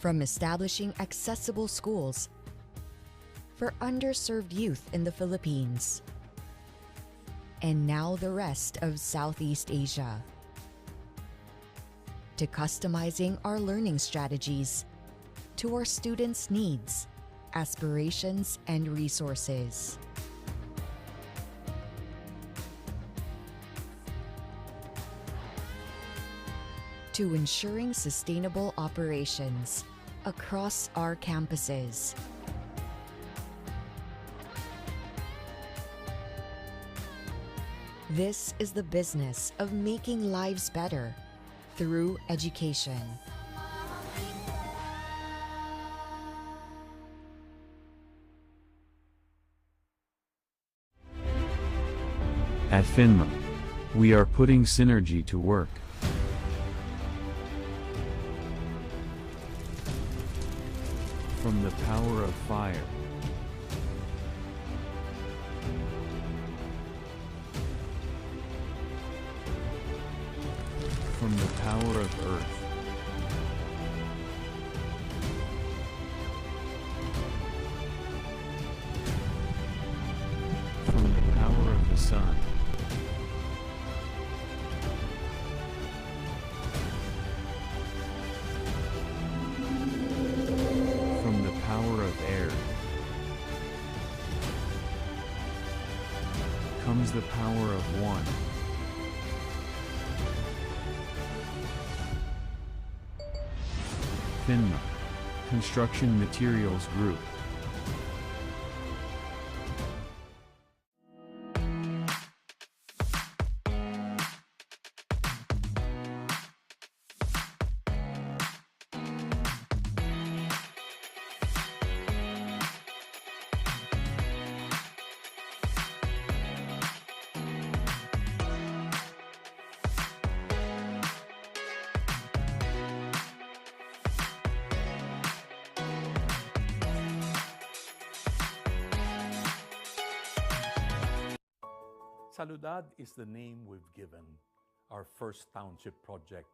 from establishing accessible schools for underserved youth in the Philippines, and now the rest of Southeast Asia, to customizing our learning strategies to our students' needs, aspirations, and resources. To ensuring sustainable operations across our campuses. This is the business of making lives better through education. At FINMA, we are putting synergy to work. From the power of fire, from the power of earth, from the power of the sun, from the power of air, comes the power of one. FINMA, Construction Materials Group. Saludad is the name we've given our first township project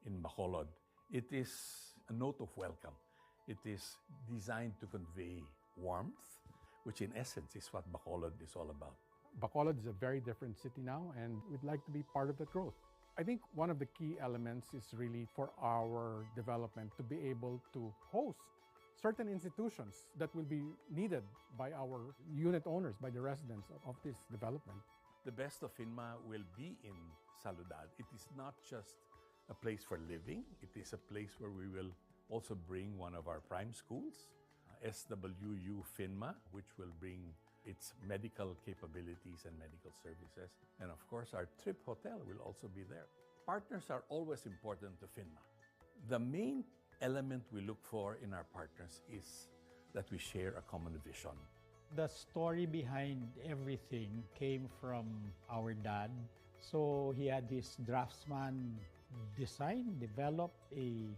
in Bacolod. It is a note of welcome. It is designed to convey warmth, which in essence is what Bacolod is all about. Bacolod is a very different city now, and we'd like to be part of that growth. I think one of the key elements is really for our development to be able to host certain institutions that will be needed by our unit owners, by the residents of this development. The best of FINMA will be in Saludad. It is not just a place for living. It is a place where we will also bring one of our prime schools, SWU FINMA, which will bring its medical capabilities and medical services. And of course, our Trip Hotel will also be there. Partners are always important to FINMA. The main element we look for in our partners is that we share a common vision. The story behind everything came from our dad. So he had this draftsman develop a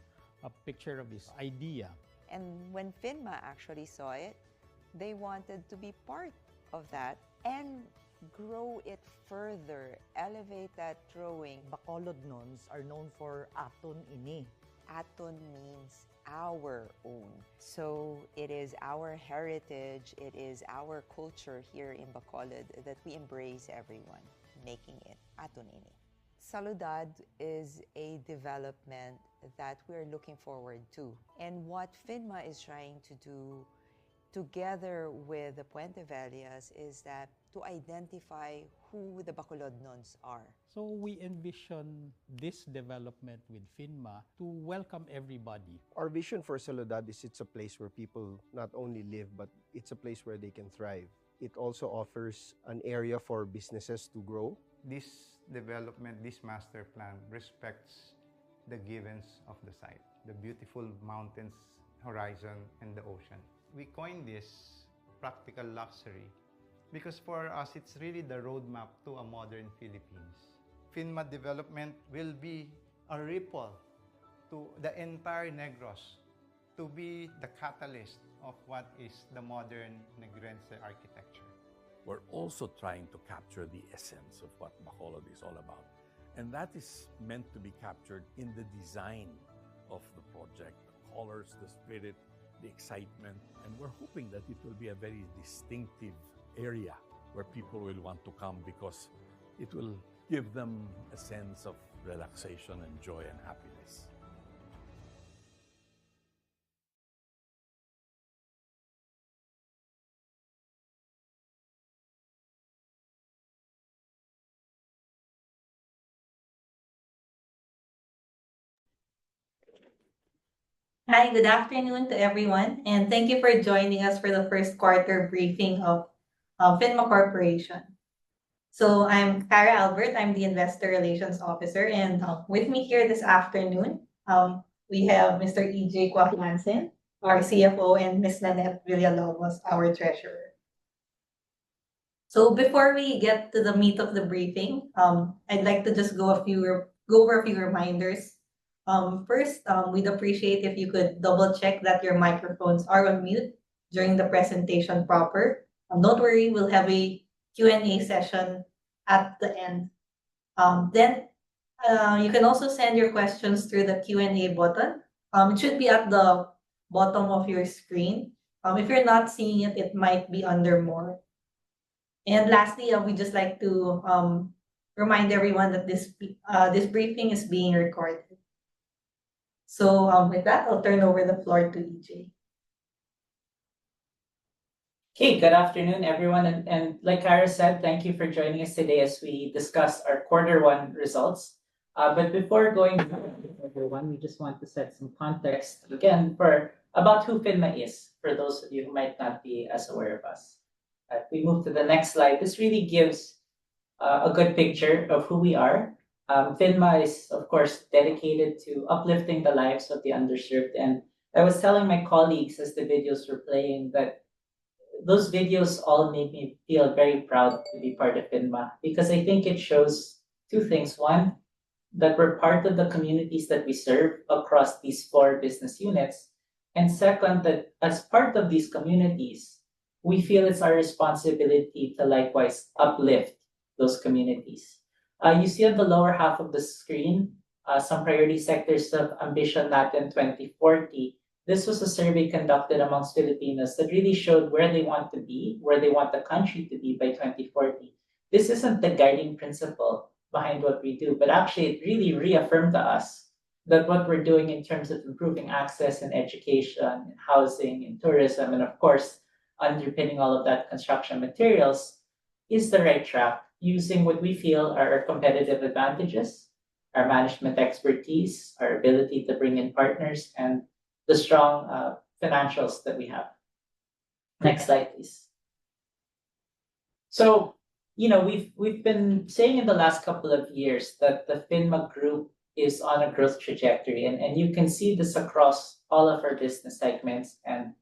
picture of his idea. And when FINMA actually saw it, they wanted to be part of that and grow it further, elevate that drawing. Bacolod Nons are known for Aton Ini. Aton means our own. So it is our heritage, it is our culture here in Bacolod that we embrace everyone, making it Aton Ini. Saludad is a development that we're looking forward to. And what FINMA is trying to do together with the Puente Vellas is that to identify who the Bacolodnons are. So we envision this development with FINMA to welcome everybody. Our vision for Saludad is it's a place where people not only live, but it's a place where they can thrive. It also offers an area for businesses to grow. This development, this master plan respects the givens of the site, the beautiful mountains, horizon, and the ocean. We coined this practical luxury because for us, it's really the roadmap to a modern Philippines. FINMA development will be a ripple to the entire Negros to be the catalyst of what is the modern Negrense architecture. We're also trying to capture the essence of what Bacolod is all about. And that is meant to be captured in the design of the project, colors, the spirit, the excitement. And we're hoping that it will be a very distinctive area where people will want to come because it will give them a sense of relaxation and joy and happiness. Hi, good afternoon to everyone, and thank you for joining us for the first quarter briefing of FINMA Corporation. So I'm Cara Albert, I'm the Investor Relations Officer, and with me here this afternoon, we have Mr. EJ Kwaklansen, our CFO, and Ms. Nanette Villalobos, our Treasurer. So before we get to the meat of the briefing, I'd like to just go over a few reminders. First, we'd appreciate if you could double check that your microphones are on mute during the presentation proper. Don't worry, we'll have a Q&A session at the end. Then you can also send your questions through the Q&A button. It should be at the bottom of your screen. If you're not seeing it, it might be under more. And lastly, we'd just like to remind everyone that this briefing is being recorded. So with that, I'll turn over the floor to EJ. Okay, good afternoon, everyone. And like Cara said, thank you for joining us today as we discuss our Q1 results. But before going to Q1, we just want to set some context again for about who FINMA is, for those of you who might not be as aware of us. If we move to the next slide, this really gives a good picture of who we are. FINMA is, of course, dedicated to uplifting the lives of the underserved. And I was telling my colleagues as the videos were playing that those videos all made me feel very proud to be part of FINMA because I think it shows two things. One, that we're part of the communities that we serve across these 4 business units. And second, that as part of these communities, we feel it's our responsibility to likewise uplift those communities. You see on the lower half of the screen, some priority sectors of Ambition Natin 2040. This was a survey conducted amongst Filipinos that really showed where they want to be, where they want the country to be by 2040. This isn't the guiding principle behind what we do, but actually it really reaffirmed to us that what we're doing in terms of improving access in education, in housing, in tourism, and of course, underpinning all of that construction materials is the right track, using what we feel are our competitive advantages, our management expertise, our ability to bring in partners, and the strong financials that we have. Next slide, please. So, we've been saying in the last couple of years that the FINMA Group is on a growth trajectory, and you can see this across all of our business segments and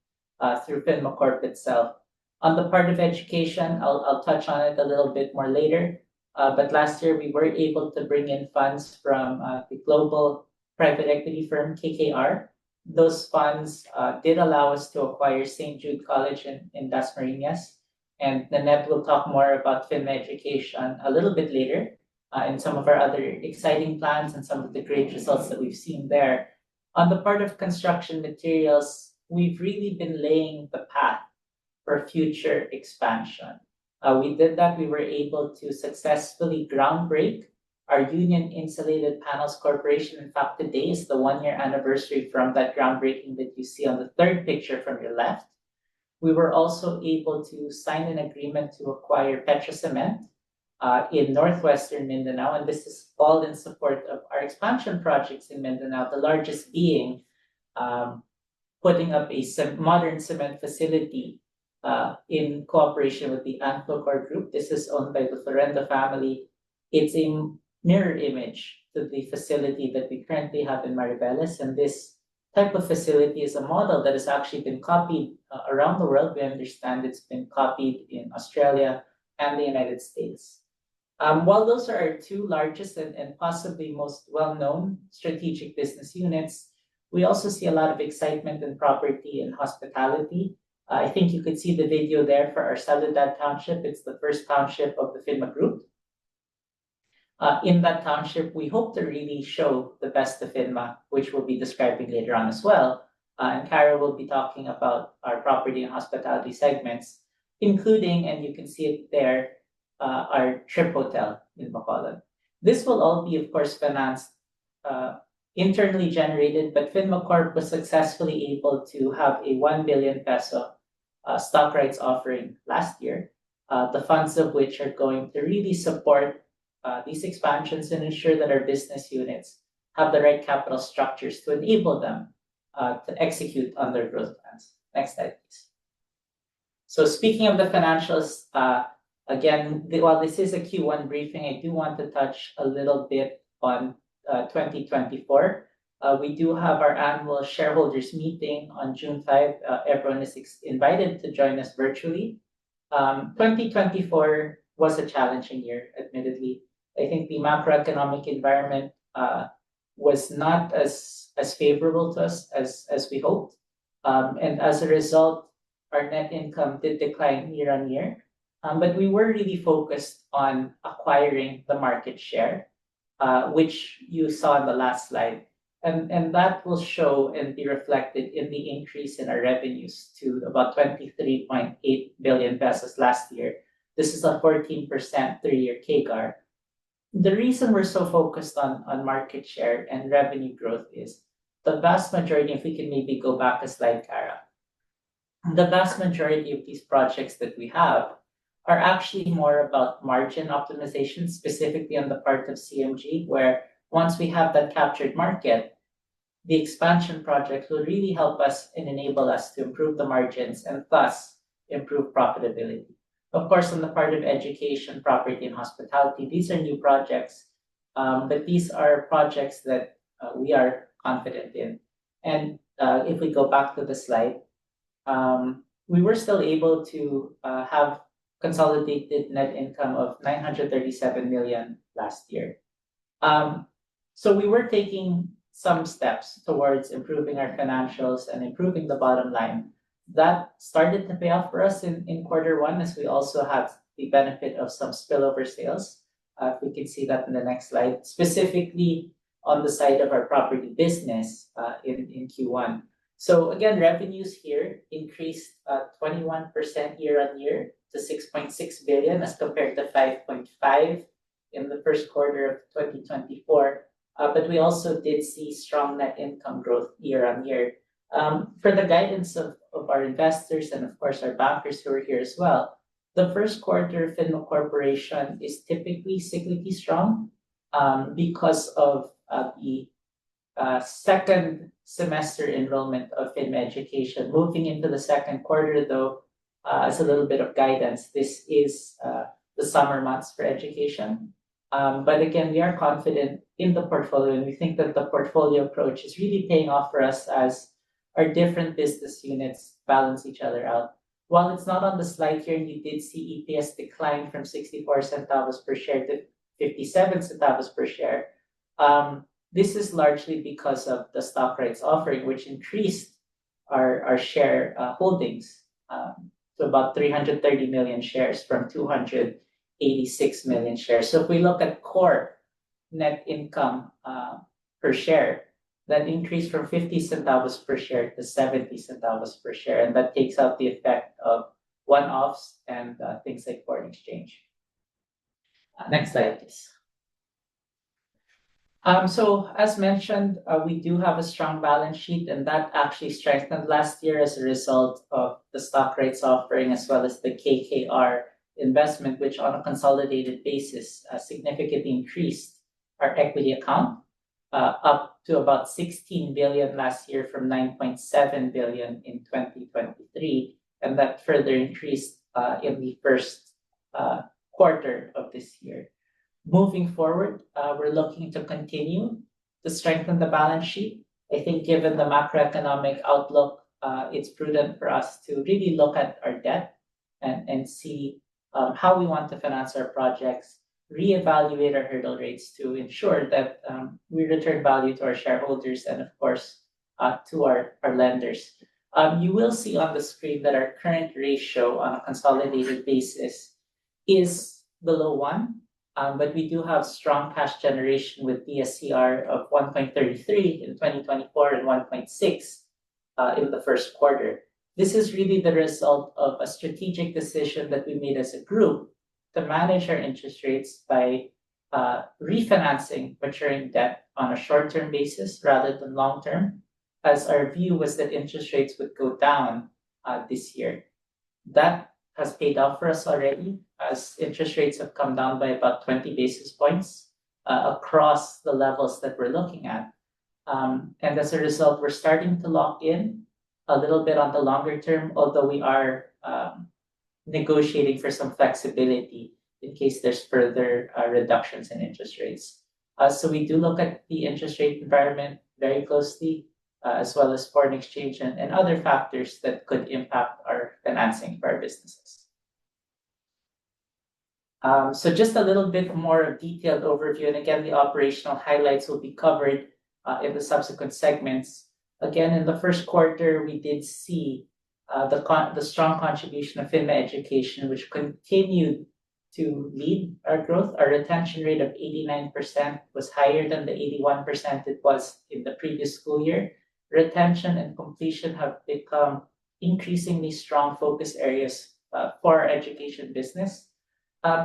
through FINMA Corp itself. On the part of education, I'll touch on it a little bit more later. But last year, we were able to bring in funds from the global private equity firm KKR. Those funds did allow us to acquire St. Jude College in Dasmariñas. And Nanette will talk more about FINMA Education a little bit later and some of our other exciting plans and some of the great results that we've seen there. On the part of construction materials, we've really been laying the path for future expansion. We did that. We were able to successfully groundbreak our Union Insulated Panels Corporation. In fact, today is the 1-year anniversary from that groundbreaking that you see on the third picture from your left. We were also able to sign an agreement to acquire Petra Cement in northwestern Mindanao, and this is all in support of our expansion projects in Mindanao, the largest being putting up a modern cement facility in cooperation with the Anclocor Group. This is owned by the Florenda family. It's a mirror image to the facility that we currently have in Maribeles, and this type of facility is a model that has actually been copied around the world. We understand it's been copied in Australia and the United States. While those are our 2 largest and possibly most well-known strategic business units, we also see a lot of excitement in property and hospitality. I think you could see the video there for our Saludad Township. It's the first township of the FINMA Group. In that township, we hope to really show the best of FINMA, which we'll be describing later on as well. And Kara will be talking about our property and hospitality segments, including, and you can see it there, our Trip Hotel in Bacolod. This will all be, of course, financed internally generated, but FinmaCorp was successfully able to have a 1 billion peso stock rights offering last year, the funds of which are going to really support these expansions and ensure that our business units have the right capital structures to enable them to execute on their growth plans. Next slide, please. So speaking of the financials, again, while this is a Q1 briefing, I do want to touch a little bit on 2024. We do have our annual shareholders meeting on June 5. Everyone is invited to join us virtually. 2024 was a challenging year, admittedly. I think the macroeconomic environment was not as favorable to us as we hoped. And as a result, our net income did decline year on year. But we were really focused on acquiring the market share, which you saw in the last slide. And that will show and be reflected in the increase in our revenues to about 23.8 billion pesos last year. This is a 14% 3-year CAGR. The reason we're so focused on market share and revenue growth is the vast majority, if we can maybe go back a slide, Kara, the vast majority of these projects that we have are actually more about margin optimization, specifically on the part of CMG, where once we have that captured market, the expansion project will really help us and enable us to improve the margins and thus improve profitability. Of course, on the part of education, property, and hospitality, these are new projects, but these are projects that we are confident in. And if we go back to the slide, we were still able to have consolidated net income of 937 million last year. So we were taking some steps towards improving our financials and improving the bottom line. That started to pay off for us in Q1, as we also had the benefit of some spillover sales. We can see that in the next slide, specifically on the side of our property business in Q1. So again, revenues here increased 21% year on year to 6.6 billion as compared to 5.5 in the first quarter of 2024. But we also did see strong net income growth year on year. For the guidance of our investors and of course our bankers who are here as well, the first quarter of FinMa Corporation is typically cyclically strong because of the second semester enrollment of FinMa Education. Moving into the second quarter though, as a little bit of guidance, this is the summer months for education. But again, we are confident in the portfolio, and we think that the portfolio approach is really paying off for us as our different business units balance each other out. While it's not on the slide here, you did see EPS decline from 64 centavos per share to 57 centavos per share. This is largely because of the stock rights offering, which increased our share holdings to about 330 million shares from 286 million shares. So if we look at core net income per share, that increased from 50 centavos per share to 70 centavos per share, and that takes out the effect of one-offs and things like foreign exchange. Next slide, please. So as mentioned, we do have a strong balance sheet, and that actually strengthened last year as a result of the stock rights offering as well as the KKR investment, which on a consolidated basis significantly increased our equity account up to about 16 billion last year from 9.7 billion in 2023, and that further increased in the first quarter of this year. Moving forward, we're looking to continue to strengthen the balance sheet. I think given the macroeconomic outlook, it's prudent for us to really look at our debt and see how we want to finance our projects, reevaluate our hurdle rates to ensure that we return value to our shareholders and, of course, to our lenders. You will see on the screen that our current ratio on a consolidated basis is below 1, but we do have strong cash generation with DSCR of 1.33 in 2024 and 1.6 in the first quarter. This is really the result of a strategic decision that we made as a group to manage our interest rates by refinancing maturing debt on a short-term basis rather than long-term, as our view was that interest rates would go down this year. That has paid off for us already, as interest rates have come down by about 20 basis points across the levels that we're looking at. And as a result, we're starting to lock in a little bit on the longer term, although we are negotiating for some flexibility in case there's further reductions in interest rates. So we do look at the interest rate environment very closely, as well as foreign exchange and other factors that could impact our financing for our businesses. So just a little bit more detailed overview, and again, the operational highlights will be covered in the subsequent segments. Again, in the first quarter, we did see the strong contribution of FinMA Education, which continued to lead our growth. Our retention rate of 89% was higher than the 81% it was in the previous school year. Retention and completion have become increasingly strong focus areas for our education business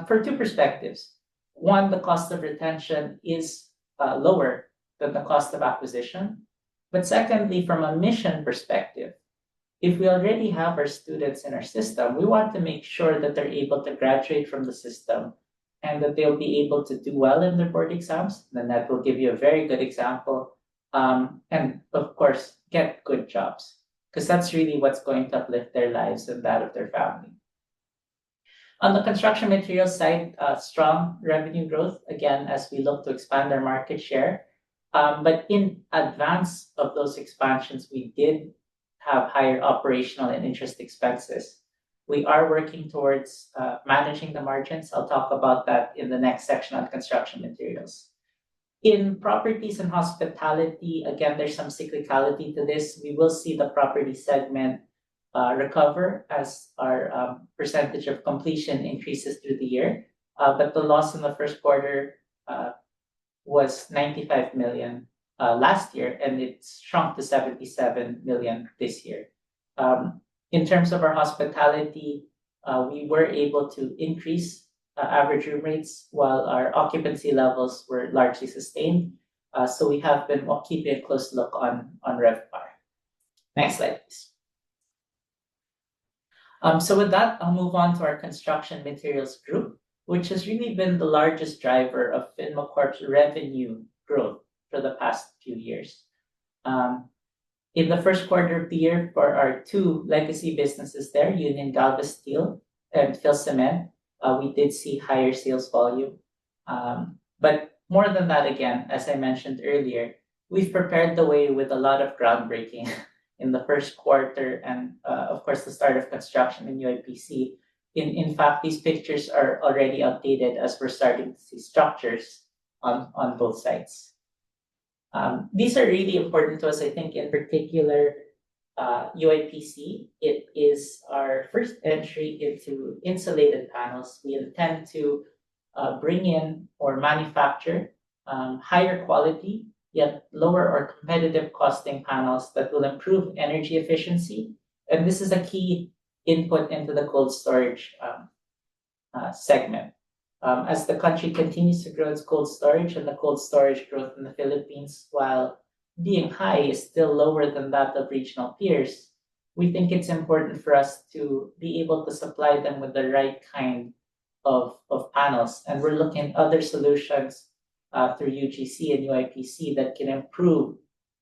for two perspectives. One, the cost of retention is lower than the cost of acquisition. But secondly, from a mission perspective, if we already have our students in our system, we want to make sure that they're able to graduate from the system and that they'll be able to do well in their board exams. Then that will give you a very good example. And of course, get good jobs, because that's really what's going to uplift their lives and that of their family. On the construction materials side, strong revenue growth, again, as we look to expand our market share. But in advance of those expansions, we did have higher operational and interest expenses. We are working towards managing the margins. I'll talk about that in the next section on construction materials. In properties and hospitality, again, there's some cyclicality to this. We will see the property segment recover as our percentage of completion increases through the year. But the loss in the first quarter was 95 million last year, and it's shrunk to 77 million this year. In terms of our hospitality, we were able to increase average room rates while our occupancy levels were largely sustained. So we have been keeping a close look on RevPAR. Next slide, please. So with that, I'll move on to our construction materials group, which has really been the largest driver of FINMA Corp's revenue growth for the past few years. In the first quarter of the year, for our two legacy businesses there, Union Galvez Steel and PhilCement, we did see higher sales volume. But more than that, again, as I mentioned earlier, we've prepared the way with a lot of groundbreaking in the first quarter and, of course, the start of construction in UIPC. In fact, these pictures are already updated as we're starting to see structures on both sides. These are really important to us, I think, in particular, UIPC. It is our first entry into insulated panels. We intend to bring in or manufacture higher quality, yet lower or competitive costing panels that will improve energy efficiency. And this is a key input into the cold storage segment. As the country continues to grow its cold storage, and the cold storage growth in the Philippines, while being high, is still lower than that of regional peers, we think it's important for us to be able to supply them with the right kind of panels. And we're looking at other solutions through UGC and UIPC that can improve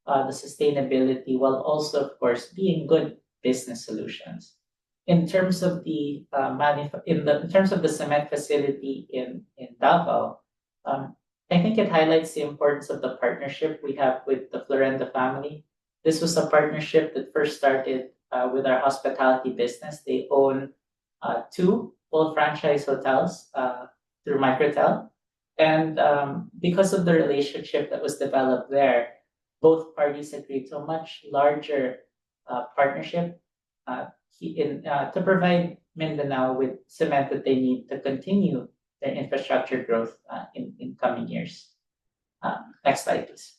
the sustainability while also, of course, being good business solutions. In terms of the in terms of the cement facility in Davao, I think it highlights the importance of the partnership we have with the Florenda family. This was a partnership that first started with our hospitality business. They own two full franchise hotels through Microtel. And because of the relationship that was developed there, both parties agreed to a much larger partnership to provide Mindanao with cement that they need to continue their infrastructure growth in coming years. Next slide, please.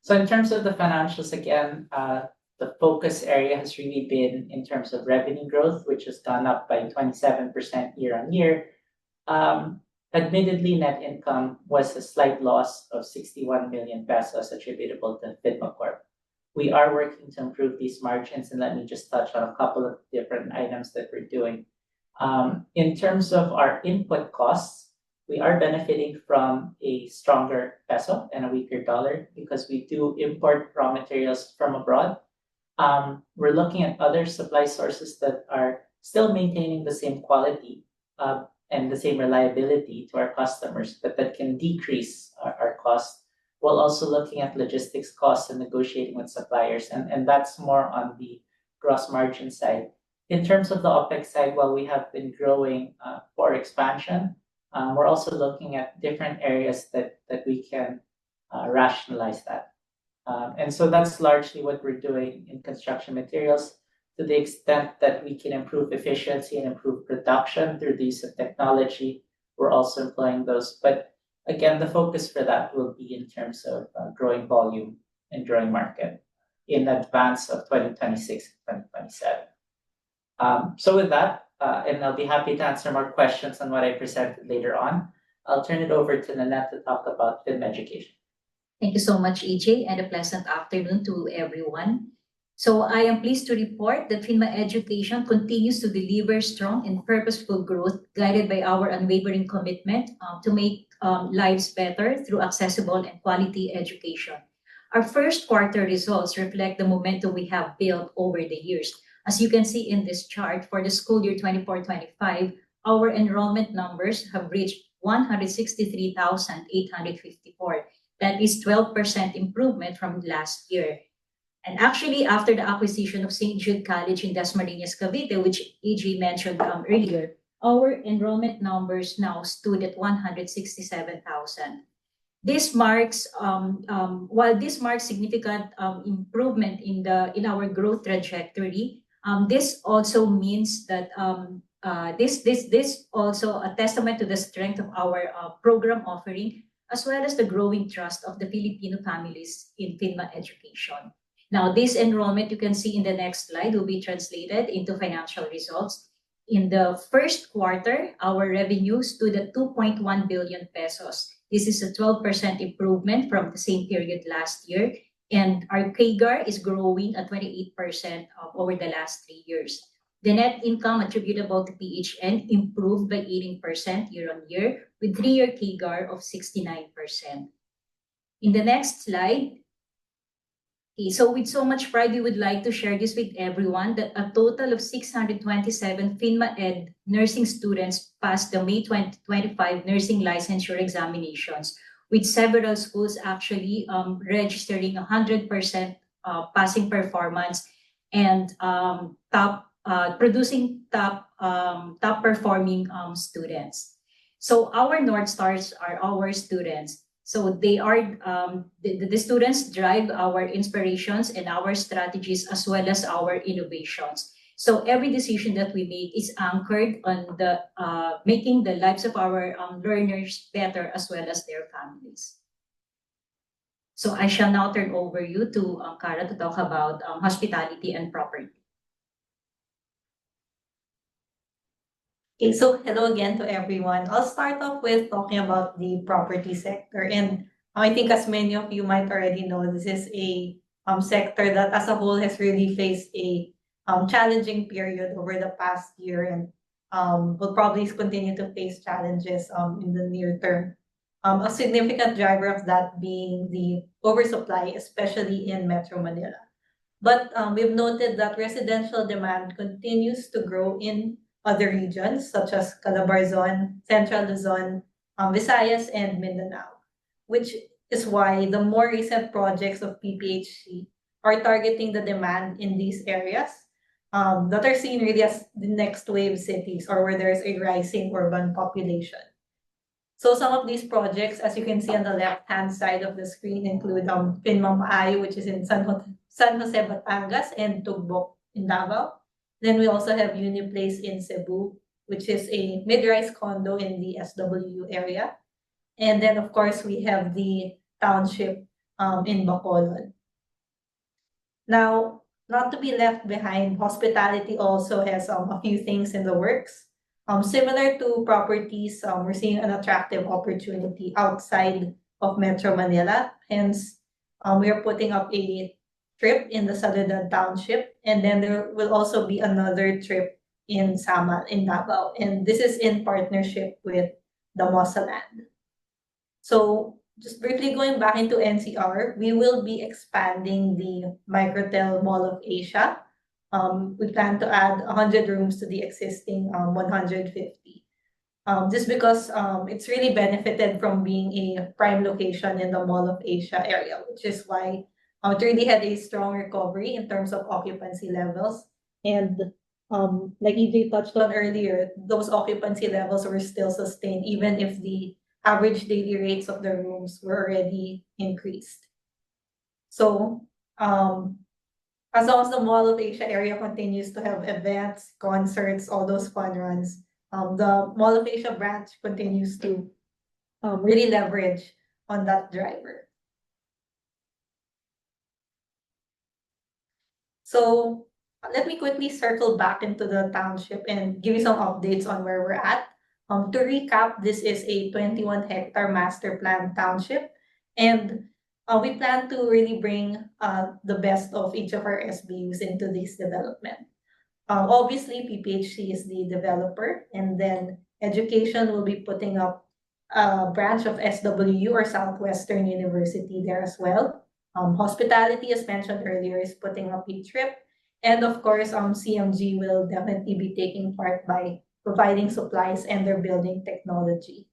So in terms of the financials, again, the focus area has really been in terms of revenue growth, which has gone up by 27% year on year. Admittedly, net income was a slight loss of 61 million pesos attributable to FinmaCorp. We are working to improve these margins, and let me just touch on a couple of different items that we're doing. In terms of our input costs, we are benefiting from a stronger peso and a weaker dollar because we do import raw materials from abroad. We're looking at other supply sources that are still maintaining the same quality and the same reliability to our customers, but that can decrease our costs, while also looking at logistics costs and negotiating with suppliers. And that's more on the gross margin side. In terms of the OPEX side, while we have been growing for expansion, we're also looking at different areas that we can rationalize that. And so that's largely what we're doing in construction materials. To the extent that we can improve efficiency and improve production through the use of technology, we're also employing those. But again, the focus for that will be in terms of growing volume and growing market in advance of 2026 and 2027. So with that, and I'll be happy to answer more questions on what I presented later on, I'll turn it over to Nanette to talk about FinMeducation. Thank you so much, EJ, and a pleasant afternoon to everyone. So I am pleased to report that FinMeducation continues to deliver strong and purposeful growth guided by our unwavering commitment to make lives better through accessible and quality education. Our first quarter results reflect the momentum we have built over the years. As you can see in this chart, for the school year 24-25, our enrollment numbers have reached 163,854. That is 12% improvement from last year. And actually, after the acquisition of St. Jude College in Dasmariñas, Cavite, which EJ mentioned earlier, our enrollment numbers now stood at 167,000. This marks, while this marks significant improvement in our growth trajectory, this also means that this also a testament to the strength of our program offering, as well as the growing trust of the Filipino families in FinMeducation. Now, this enrollment, you can see in the next slide, will be translated into financial results. In the first quarter, our revenue stood at 2.1 billion pesos. This is a 12% improvement from the same period last year, and our CAGR is growing at 28% over the last 3 years. The net income attributable to PHN improved by 18% year on year, with 3-year CAGR of 69%. In the next slide, so with so much pride, we would like to share this with everyone that a total of 627 FinmaEd nursing students passed the May 2025 nursing licensure examinations, with several schools actually registering 100% passing performance and producing top performing students. So our North Stars are our students. So they are the students drive our inspirations and our strategies, as well as our innovations. So every decision that we make is anchored on the making the lives of our learners better, as well as their families. So I shall now turn over you to Cara to talk about hospitality and property. Okay, so hello again to everyone. I'll start off with talking about the property sector. And I think as many of you might already know, this is a sector that as a whole has really faced a challenging period over the past year, and will probably continue to face challenges in the near term. A significant driver of that being the oversupply, especially in Metro Manila. But we've noted that residential demand continues to grow in other regions such as Calabarzon, Central Luzon, Visayas, and Mindanao, which is why the more recent projects of PPHC are targeting the demand in these areas that are seen really as the next wave cities, or where there's a rising urban population. So some of these projects, as you can see on the left-hand side of the screen, include FinmaMaayo, which is in San Jose, Batangas, and Tugbok in Davao. Then we also have Uniplace in Cebu, which is a mid-rise condo in the SWU area. And then, of course, we have the township in Bacolod. Now, not to be left behind, hospitality also has a few things in the works. Similar to properties, we're seeing an attractive opportunity outside of Metro Manila. Hence, we are putting up a trip in the Soledad Township, and then there will also be another trip in Sama, in Davao. And this is in partnership with the Mosaland. So just briefly going back into NCR, we will be expanding the Microtel Mall of Asia. We plan to add 100 rooms to the existing 150. Just because it's really benefited from being a prime location in the Mall of Asia area, which is why it really had a strong recovery in terms of occupancy levels. And like EJ touched on earlier, those occupancy levels were still sustained even if the average daily rates of the rooms were already increased. So as long as the Mall of Asia area continues to have events, concerts, all those fun runs, the Mall of Asia branch continues to really leverage on that driver. So let me quickly circle back into the township and give you some updates on where we're at. To recap, this is a 21-hectare master plan township, and we plan to really bring the best of each of our SBUs into this development. Obviously, PPHC is the developer, and then education will be putting up a branch of SWU or Southwestern University there as well. Hospitality, as mentioned earlier, is putting up a trip. And of course, CMG will definitely be taking part by providing supplies and their building technology.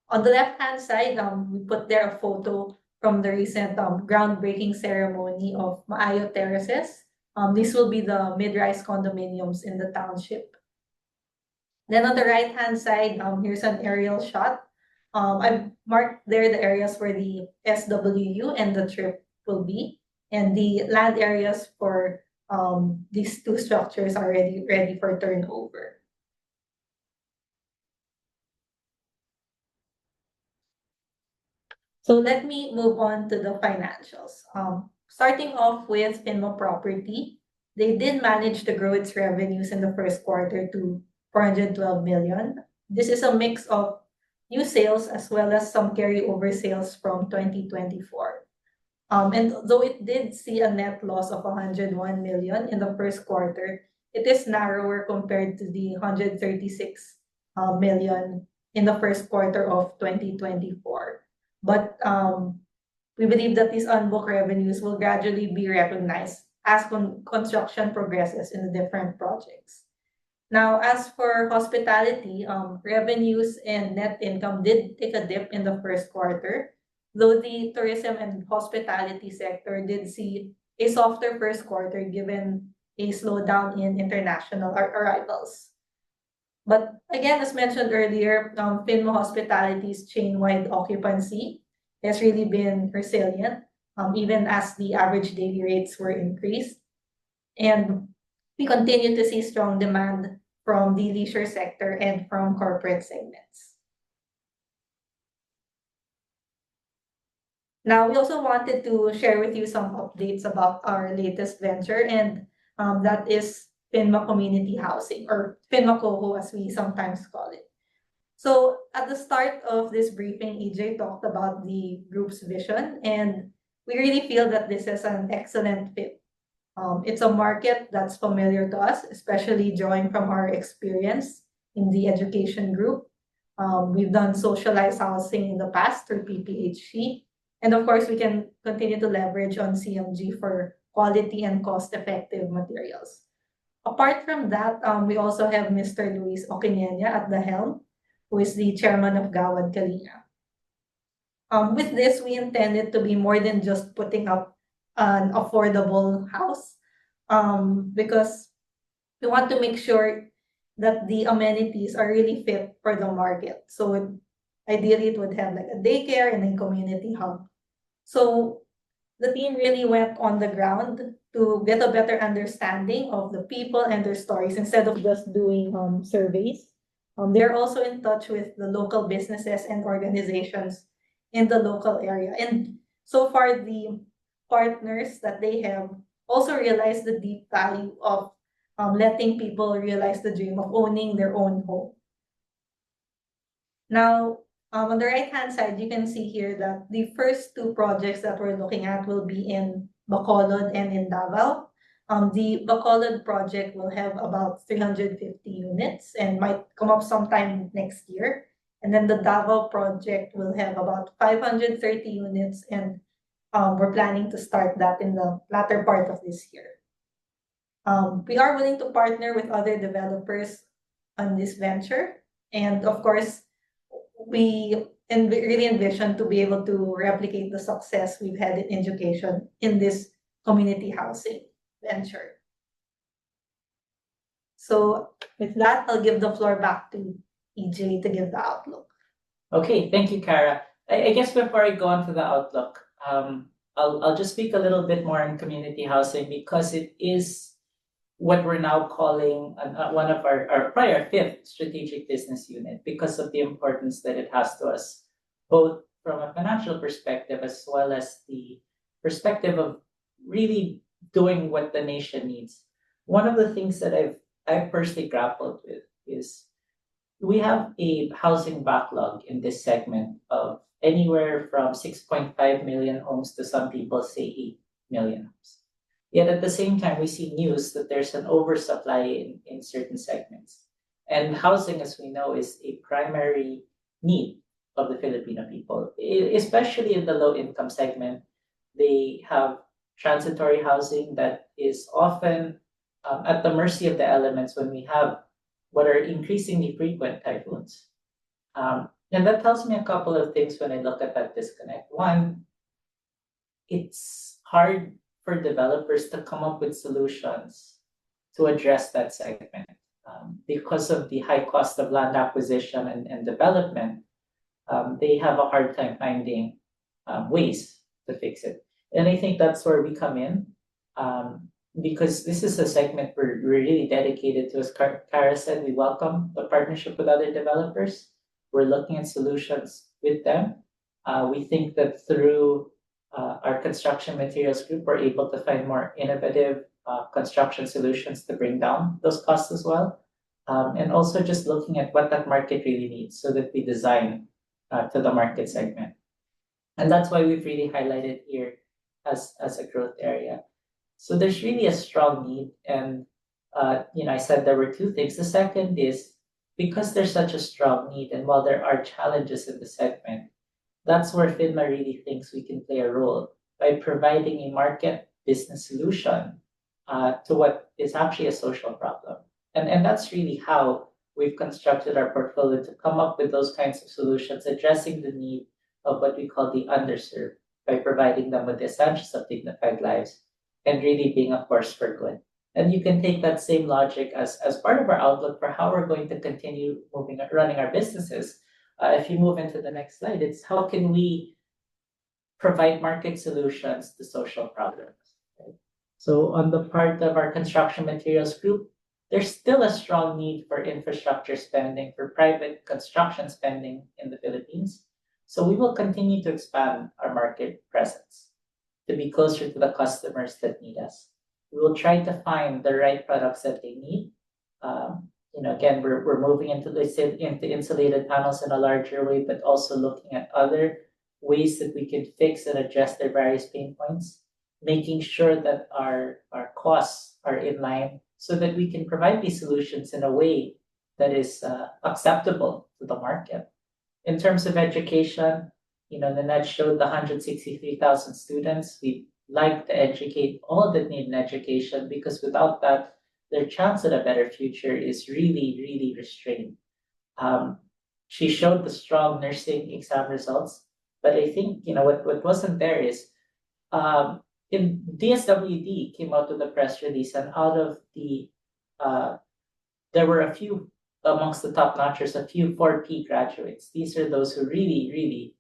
On the left-hand side, we put there a photo from the recent groundbreaking ceremony of Maayo Terraces. This will be the mid-rise condominiums in the township. Then on the right-hand side, here's an aerial shot. I've marked there the areas where the SWU and the trip will be, and the land areas for these two structures are ready for turnover. So let me move on to the financials. Starting off with Finmo Property, they did manage to grow its revenues in the first quarter to 412 million. This is a mix of new sales as well as some carryover sales from 2024. And though it did see a net loss of 101 million in the first quarter, it is narrower compared to the 136 million in the first quarter of 2024. But we believe that these unbooked revenues will gradually be recognized as construction progresses in the different projects. Now, as for hospitality, revenues and net income did take a dip in the first quarter, though the tourism and hospitality sector did see a softer first quarter given a slowdown in international arrivals. But again, as mentioned earlier, Finmo Hospitality's chain-wide occupancy has really been resilient, even as the average daily rates were increased. And we continue to see strong demand from the leisure sector and from corporate segments. Now, we also wanted to share with you some updates about our latest venture, and that is Finmo Community Housing, or Finmo Coho as we sometimes call it. So at the start of this briefing, EJ talked about the group's vision, and we really feel that this is an excellent fit. It's a market that's familiar to us, especially drawing from our experience in the education group. We've done socialized housing in the past through PPHC, and of course, we can continue to leverage on CMG for quality and cost-effective materials. Apart from that, we also have Mr. Luis Oquinena at the helm, who is the chairman of Gawad Kalinga. With this, we intended to be more than just putting up an affordable house, because we want to make sure that the amenities are really fit for the market. So ideally, it would have like a daycare and a community hub. So the team really went on the ground to get a better understanding of the people and their stories instead of just doing surveys. They're also in touch with the local businesses and organizations in the local area. And so far the partners that they have also realize the deep value of letting people realize the dream of owning their own home. Now, on the right-hand side, you can see here that the first two projects that we're looking at will be in Bacolod and in Davao. The Bacolod project will have about 350 units and might come up sometime next year. And then the Davao project will have about 530 units, and we're planning to start that in the latter part of this year. We are willing to partner with other developers on this venture. And of course, we really envision to be able to replicate the success we've had in education in this community housing venture. So with that, I'll give the floor back to EJ to give the outlook. Okay, thank you, Kara. I guess before I go on to the outlook, I'll just speak a little bit more on community housing because it is what we're now calling one of our prior fifth strategic business unit because of the importance that it has to us, both from a financial perspective as well as the perspective of really doing what the nation needs. One of the things that I've personally grappled with is we have a housing backlog in this segment of anywhere from 6.5 million homes to some people say 8 million homes. Yet at the same time, we see news that there's an oversupply in certain segments. And housing, as we know, is a primary need of the Filipino people, especially in the low-income segment. They have transitory housing that is often at the mercy of the elements when we have what are increasingly frequent typhoons. And that tells me a couple of things when I look at that disconnect. One, it's hard for developers to come up with solutions to address that segment because of the high cost of land acquisition and development. They have a hard time finding ways to fix it. And I think that's where we come in because this is a segment we're really dedicated to. As Kara said, we welcome the partnership with other developers. We're looking at solutions with them. We think that through our construction materials group, we're able to find more innovative construction solutions to bring down those costs as well. And also just looking at what that market really needs so that we design to the market segment. And that's why we've really highlighted here as a growth area. So there's really a strong need. And I said there were two things. The second is because there's such a strong need, and while there are challenges in the segment, that's where FINMA really thinks we can play a role by providing a market business solution to what is actually a social problem. And that's really how we've constructed our portfolio to come up with those kinds of solutions, addressing the need of what we call the underserved by providing them with the essentials of dignified lives and really being a force for good. And you can take that same logic as part of our outlook for how we're going to continue running our businesses. If you move into the next slide, it's how can we provide market solutions to social problems. Right? So on the part of our construction materials group, there's still a strong need for infrastructure spending, for private construction spending in the Philippines. So we will continue to expand our market presence to be closer to the customers that need us. We will try to find the right products that they need. Again, we're moving into insulated panels in a larger way, but also looking at other ways that we can fix and address their various pain points, making sure that our costs are in line so that we can provide these solutions in a way that is acceptable to the market. In terms of education, Nanette showed the 163,000 students. We'd like to educate all that need an education because without that, their chance at a better future is really, really restrained. She showed the strong nursing exam results, but I think what wasn't there is in DSWD came out with a press release, and out of the there were a few amongst the top notchers, a few 4P graduates. These are those who really, really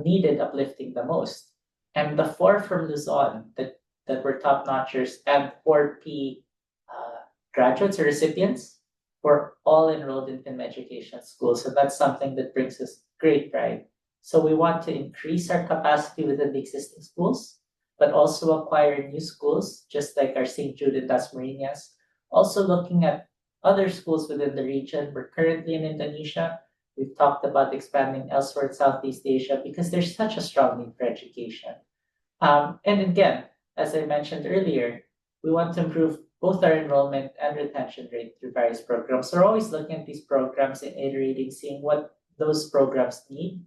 needed uplifting the most. And the 4 from Luzon that were top notchers and 4P graduates or recipients were all enrolled in FINMA education schools. So that's something that brings us great pride. So we want to increase our capacity within the existing schools, but also acquire new schools, just like our St. Jude and Dasmariñas. Also looking at other schools within the region. We're currently in Indonesia. We've talked about expanding elsewhere in Southeast Asia because there's such a strong need for education. And again, as I mentioned earlier, we want to improve both our enrollment and retention rate through various programs. So we're always looking at these programs and iterating, seeing what those programs need.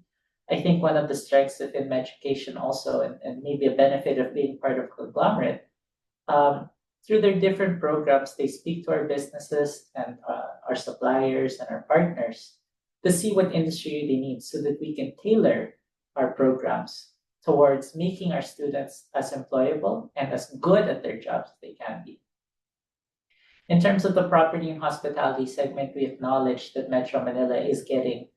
I think one of the strengths of FINMA Education also, and maybe a benefit of being part of Conglomerate, through their different programs, they speak to our businesses and our suppliers and our partners to see what industry they need so that we can tailor our programs towards making our students as employable and as good at their jobs as they can be. In terms of the property and hospitality segment, we acknowledge that Metro Manila is getting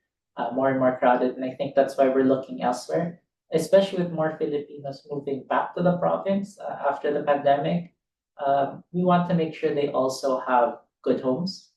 more and more crowded, and I think that's why we're looking elsewhere, especially with more Filipinos moving back to the province after the pandemic. We want to make sure they also have good homes.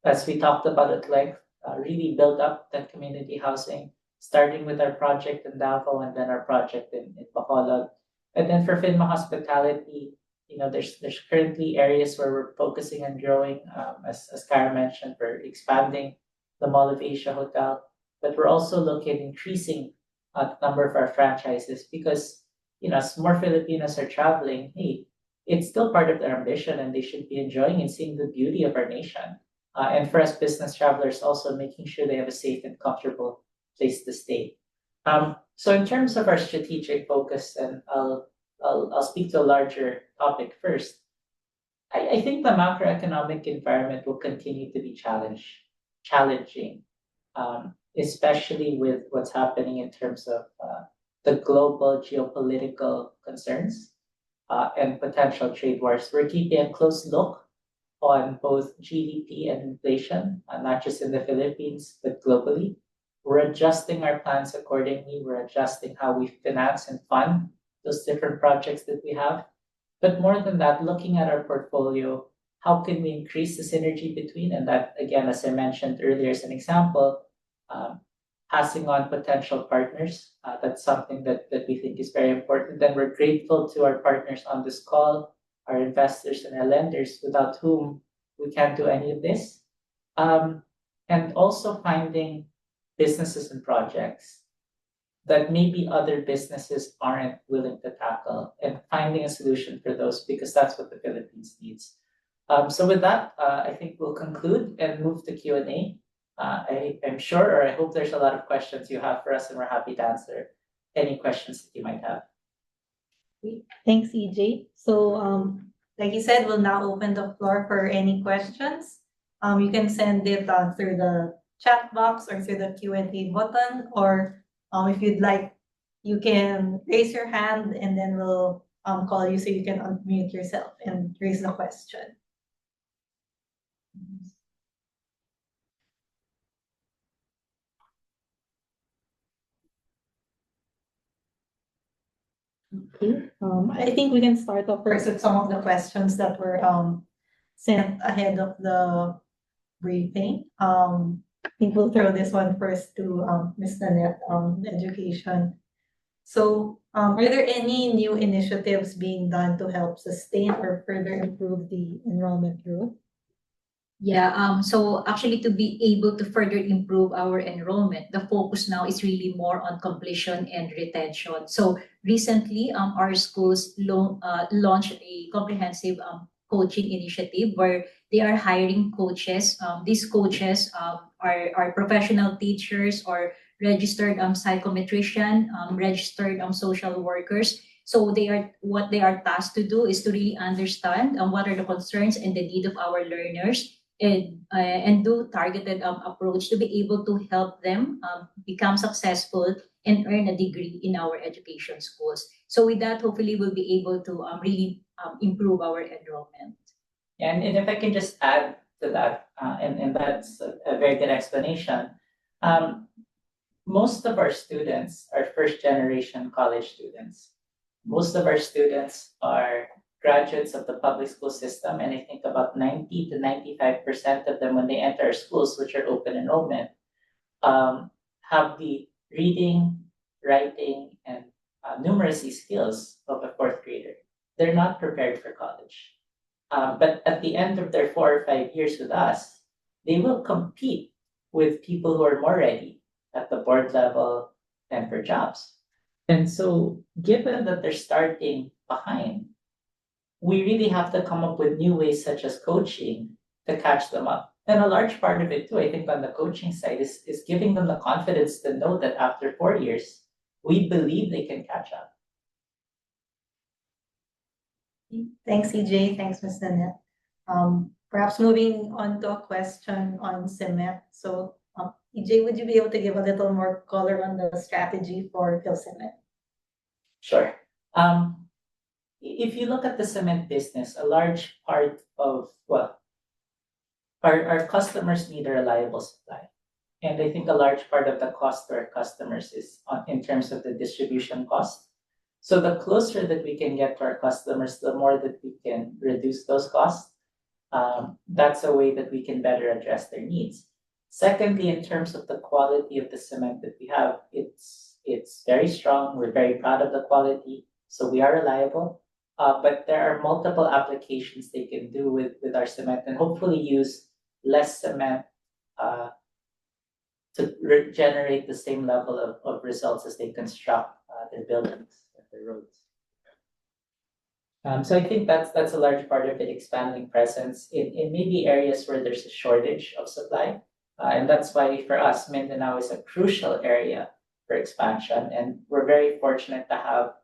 As we talked about at length, really build up that community housing, starting with our project in Davao and then our project in Bacolod. And then for FINMA Hospitality, there's currently areas where we're focusing on growing. As Kara mentioned, we're expanding the Mall of Asia Hotel, but we're also looking at increasing the number of our franchises because, as more Filipinos are traveling, hey, it's still part of their ambition and they should be enjoying and seeing the beauty of our nation. And for us business travelers, also making sure they have a safe and comfortable place to stay. So in terms of our strategic focus, and I'll speak to a larger topic first. I think the macroeconomic environment will continue to be challenging, especially with what's happening in terms of the global geopolitical concerns and potential trade wars. We're keeping a close look on both GDP and inflation, not just in the Philippines, but globally. We're adjusting our plans accordingly. We're adjusting how we finance and fund those different projects that we have. But more than that, looking at our portfolio, how can we increase the synergy between, and that, again, as I mentioned earlier as an example, passing on potential partners. That's something that we think is very important. And we're grateful to our partners on this call, our investors and our lenders, without whom we can't do any of this. And also finding businesses and projects that maybe other businesses aren't willing to tackle and finding a solution for those because that's what the Philippines needs. So with that, I think we'll conclude and move to Q&A. I'm sure, or I hope there's a lot of questions you have for us, and we're happy to answer any questions that you might have. Thanks, EJ. So, like you said, we'll now open the floor for any questions. You can send it through the chat box or through the Q&A button, or if you'd like, you can raise your hand and then we'll call you so you can unmute yourself and raise the question. Okay. I think we can start off first with some of the questions that were sent ahead of the briefing. I think we'll throw this one first to Ms. Nanette on education. So, are there any new initiatives being done to help sustain or further improve the enrollment growth? Yeah, so actually to be able to further improve our enrollment, the focus now is really more on completion and retention. So recently, our schools launched a comprehensive coaching initiative where they are hiring coaches. These coaches are professional teachers or registered psychometrician, registered social workers. So what they are tasked to do is to really understand what are the concerns and the need of our learners, and do targeted approach to be able to help them become successful and earn a degree in our education schools. So with that, hopefully we'll be able to really improve our enrollment. And if I can just add to that, and that's a very good explanation. Most of our students are first generation college students. Most of our students are graduates of the public school system, and I think about 90 to 95% of them, when they enter our schools, which are open enrollment, have the reading, writing, and numeracy skills of a fourth grader. They're not prepared for college. But at the end of their 4 or 5 years with us, they will compete with people who are more ready at the board level and for jobs. And so, given that they're starting behind, we really have to come up with new ways such as coaching to catch them up. And a large part of it too, I think on the coaching side is giving them the confidence to know that after 4 years, we believe they can catch up. Thanks, EJ. Thanks, Ms. Nanette. Perhaps moving on to a question on CEMET. So, EJ, would you be able to give a little more color on the strategy for PhilCEMET? Sure. If you look at the cement business, a large part of, well, our customers need a reliable supply. And I think a large part of the cost to our customers is in terms of the distribution cost. So the closer that we can get to our customers, the more that we can reduce those costs. That's a way that we can better address their needs. Secondly, in terms of the quality of the cement that we have, it's very strong. We're very proud of the quality, so we are reliable. But there are multiple applications they can do with our cement and hopefully use less cement to generate the same level of results as they construct their buildings and their roads. So I think that's a large part of it, expanding presence in maybe areas where there's a shortage of supply. And that's why for us, Mindanao is a crucial area for expansion. And we're very fortunate to have,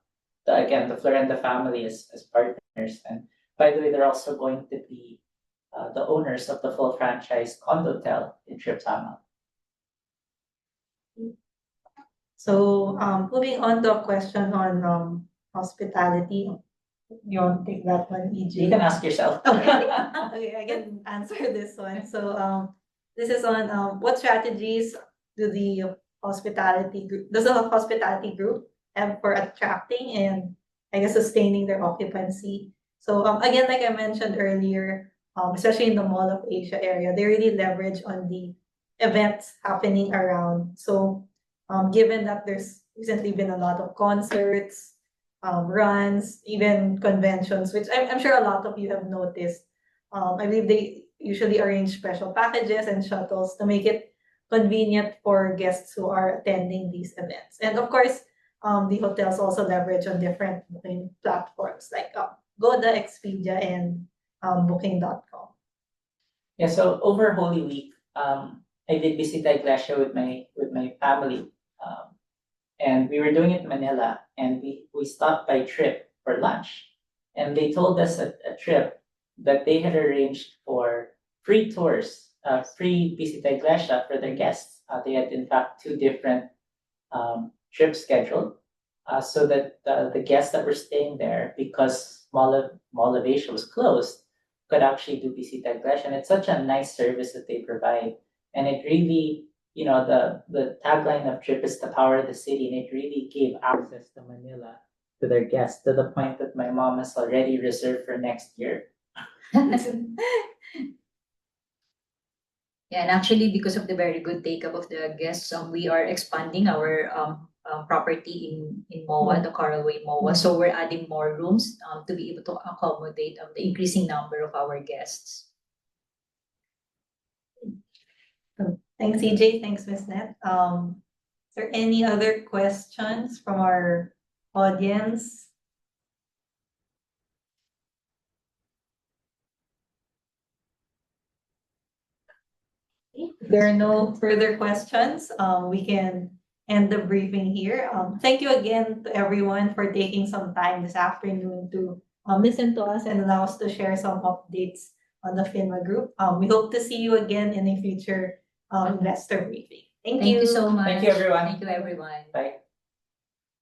the Florenda family as partners. And by the way, they're also going to be the owners of the full franchise Condotel in Triptama. So, moving on to a question on hospitality. You want to take that one, EJ? You can ask yourself. Okay, I can answer this one. So, this is on what strategies does the hospitality group have for attracting and I guess sustaining their occupancy. So again, like I mentioned earlier, especially in the Mall of Asia area, they really leverage on the events happening around. So given that there's recently been a lot of concerts, runs, even conventions, which I'm sure a lot of you have noticed. I believe they usually arrange special packages and shuttles to make it convenient for guests who are attending these events. And of course, the hotels also leverage on different booking platforms like Goda, Expedia, and Booking.com. Yeah, so over Holy Week, I did Visita Iglesia with my family, and we were doing it in Manila, and we stopped by Trip for lunch, and they told us at Trip that they had arranged for free tours, free Visita Iglesia for their guests. They had in fact 2 different trips scheduled, so that the guests that were staying there, because Mall of Asia was closed, could actually do Visita Iglesia. And it's such a nice service that they provide. And it really, the tagline of Trip is the power of the city, and it really gave access to Manila to their guests to the point that my mom has already reserved for next year. Yeah, and actually, because of the very good take-up of the guests, we are expanding our property in MOA, the Coralway MOA. So we're adding more rooms to be able to accommodate the increasing number of our guests. Thanks, EJ. Thanks, Ms. Net. Is there any other questions from our audience? If there are no further questions, we can end the briefing here. Thank you again to everyone for taking some time this afternoon to listen to us and allow us to share some updates on the FINMA Group. We hope to see you again in a future investor briefing. Thank you. Thank you so much. Thank you, everyone. Thank you, everyone. Bye.